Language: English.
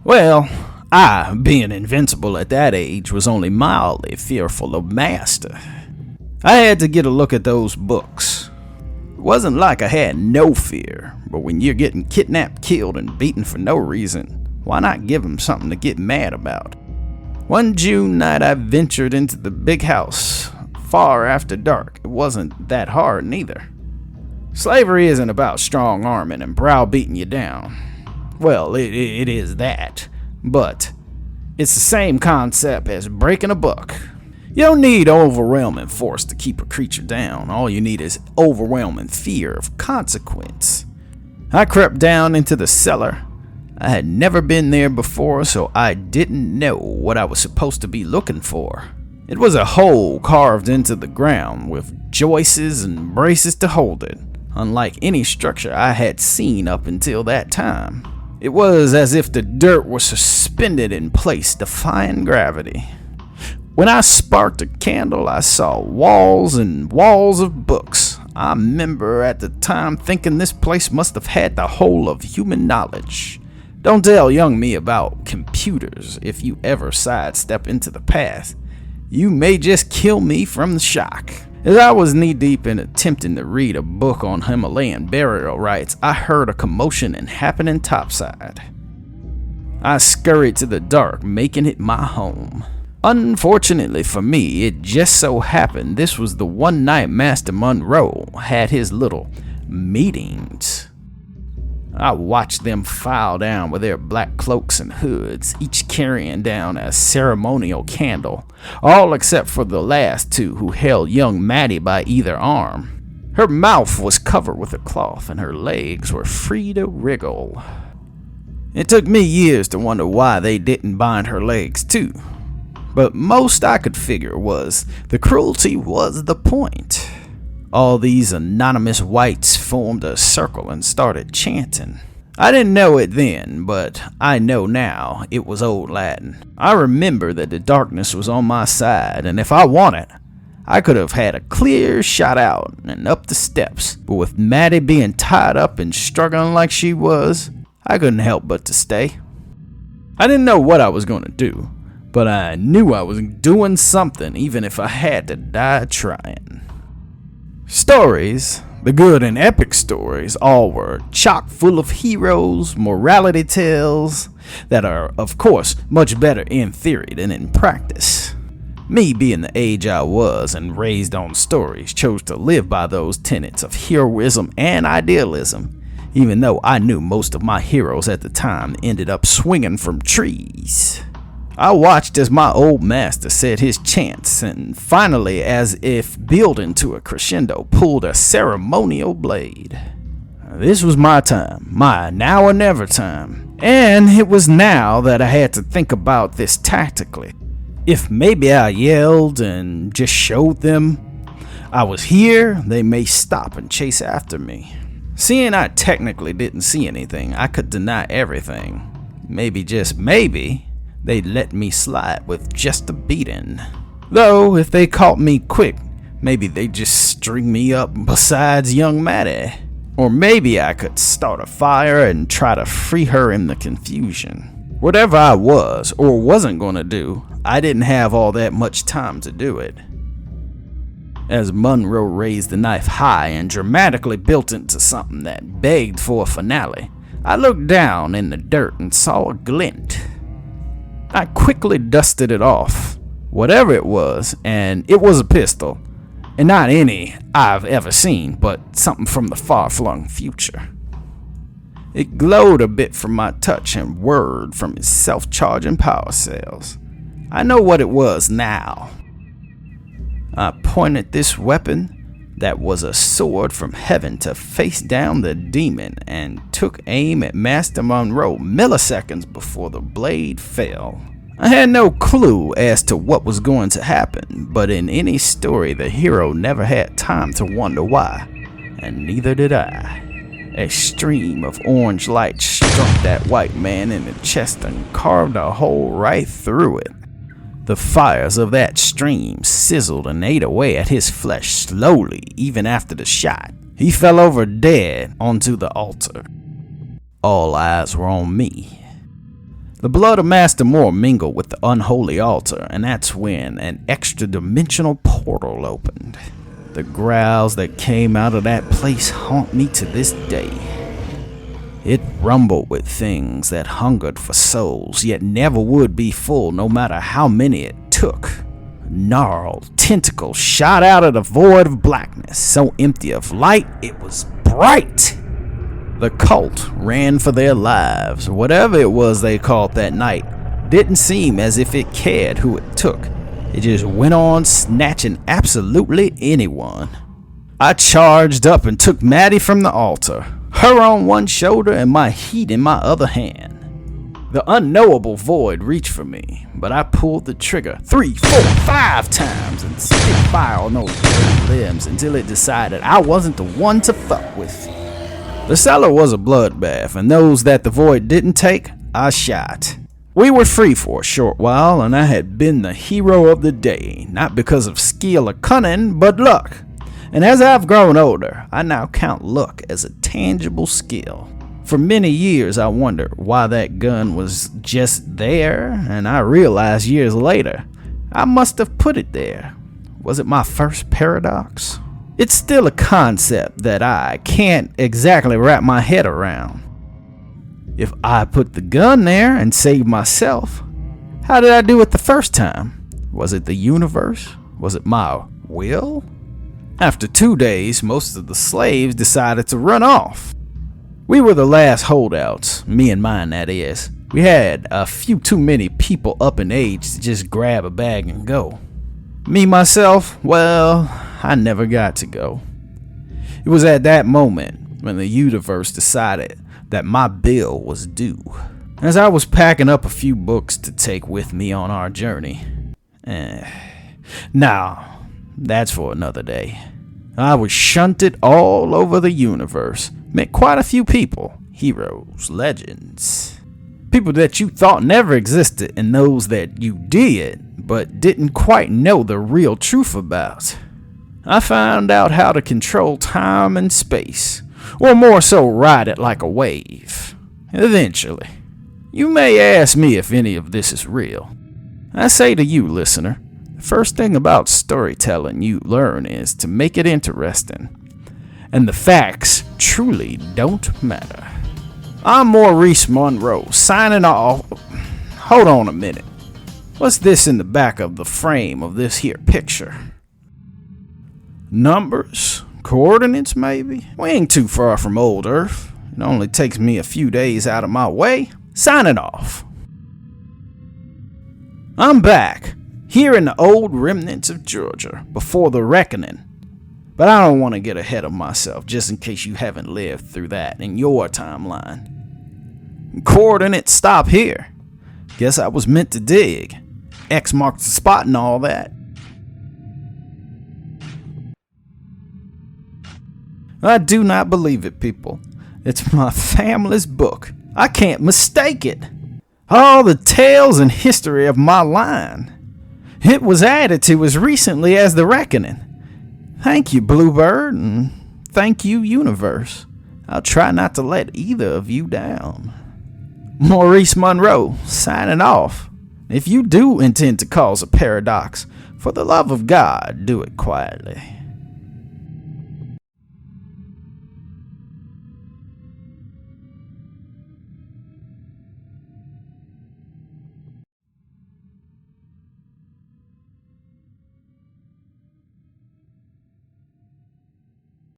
Well, I, being invincible at that age, was only mildly fearful of Master. I had to get a look at those books. It wasn't like I had no fear, but when you're getting kidnapped, killed, and beaten for no reason, why not give them something to get mad about? One June night I ventured into the big house, far after dark. It wasn't that hard neither. Slavery isn't about strong arming and browbeating you down. Well, it is that, but it's the same concept as breaking a buck. You don't need overwhelming force to keep a creature down. All you need is overwhelming fear of consequence. I crept down into the cellar. I had never been there before, so I didn't know what I was supposed to be looking for. It was a hole carved into the ground with joists and braces to hold it, unlike any structure I had seen up until that time. It was as if the dirt was suspended in place, defying gravity. When I sparked a candle, I saw walls and walls of books. I remember at the time thinking this place must have had the whole of human knowledge. Don't tell young me about computers if you ever sidestep into the path. You may just kill me from the shock. As I was knee-deep in attempting to read a book on Himalayan burial rites, I heard a commotion and happening topside. I scurried to the dark, making it my home. Unfortunately for me, it just so happened this was the one night Master Monroe had his little meetings. I watched them file down with their black cloaks and hoods, each carrying down a ceremonial candle, all except for the last two who held young Maddie by either arm. Her mouth was covered with a cloth and her legs were free to wriggle. It took me years to wonder why they didn't bind her legs too. But most I could figure was the cruelty was the point. All these anonymous whites formed a circle and started chanting. I didn't know it then, but I know now it was old Latin. I remember that the darkness was on my side, and if I wanted, I could have had a clear shot out and up the steps. But with Maddie being tied up and struggling like she was, I couldn't help but to stay. I didn't know what I was going to do, but I knew I was doing something even if I had to die trying. Stories, the good and epic stories, all were chock full of heroes, morality tales that are, of course, much better in theory than in practice. Me, being the age I was and raised on stories, chose to live by those tenets of heroism and idealism, even though I knew most of my heroes at the time ended up swinging from trees. I watched as my old master said his chants and finally, as if building to a crescendo, pulled a ceremonial blade. This was my time, my now or never time, and it was now that I had to think about this tactically. If maybe I yelled and just showed them I was here, they may stop and chase after me. Seeing I technically didn't see anything, I could deny everything. Maybe, just maybe, they'd let me slide with just a beating. Though, if they caught me quick, maybe they'd just string me up besides young Maddie. Or maybe I could start a fire and try to free her in the confusion. Whatever I was or wasn't going to do, I didn't have all that much time to do it. As Monroe raised the knife high and dramatically built into something that begged for a finale, I looked down in the dirt and saw a glint. I quickly dusted it off, whatever it was, and it was a pistol, and not any I've ever seen, but something from the far-flung future. It glowed a bit from my touch and whirred from its self-charging power cells. I know what it was now. I pointed this weapon, that was a sword from heaven, to face down the demon and took aim at Master Monroe milliseconds before the blade fell. I had no clue as to what was going to happen, but in any story the hero never had time to wonder why, and neither did I. A stream of orange light struck that white man in the chest and carved a hole right through it. The fires of that stream sizzled and ate away at his flesh slowly, even after the shot. He fell over dead onto the altar. All eyes were on me. The blood of Master Moore mingled with the unholy altar, and that's when an extra-dimensional portal opened. The growls that came out of that place haunt me to this day. It rumbled with things that hungered for souls, yet never would be full no matter how many it took. Gnarled tentacles shot out of the void of blackness, so empty of light it was bright. The cult ran for their lives. Whatever it was they caught that night didn't seem as if it cared who it took. It just went on snatching absolutely anyone. I charged up and took Maddie from the altar, her on one shoulder and my heat in my other hand. The unknowable void reached for me, but I pulled the trigger 3, 4, 5 times and spit fire on those limbs until it decided I wasn't the one to fuck with. The cellar was a bloodbath, and those that the void didn't take, I shot. We were free for a short while, and I had been the hero of the day, not because of skill or cunning, but luck. And as I've grown older, I now count luck as a tangible skill. For many years, I wondered why that gun was just there, and I realized years later, I must have put it there. Was it my first paradox? It's still a concept that I can't exactly wrap my head around. If I put the gun there and saved myself, how did I do it the first time? Was it the universe? Was it my will? After 2 days, most of the slaves decided to run off. We were the last holdouts, me and mine that is. We had a few too many people up in age to just grab a bag and go. Me, myself, well, I never got to go. It was at that moment when the universe decided that my bill was due. As I was packing up a few books to take with me on our journey. Now, that's for another day. I was shunted all over the universe. Met quite a few people, heroes, legends. People that you thought never existed and those that you did, but didn't quite know the real truth about. I found out how to control time and space, or more so ride it like a wave. Eventually. You may ask me if any of this is real. I say to you, listener, the first thing about storytelling you learn is to make it interesting. And the facts truly don't matter. I'm Maurice Monroe, signing off. Hold on a minute. What's this in the back of the frame of this here picture? Numbers? Coordinates, maybe? We ain't too far from old Earth. It only takes me a few days out of my way. Signing off. I'm back, here in the old remnants of Georgia, before the reckoning. But I don't want to get ahead of myself, just in case you haven't lived through that in your timeline. Coordinates stop here. Guess I was meant to dig. X marks the spot and all that. I do not believe it, people. It's my family's book. I can't mistake it. All the tales and history of my line. It was added to as recently as the reckoning. Thank you, Bluebird, and thank you, Universe. I'll try not to let either of you down. Maurice Monroe, signing off. If you do intend to cause a paradox, for the love of God, do it quietly.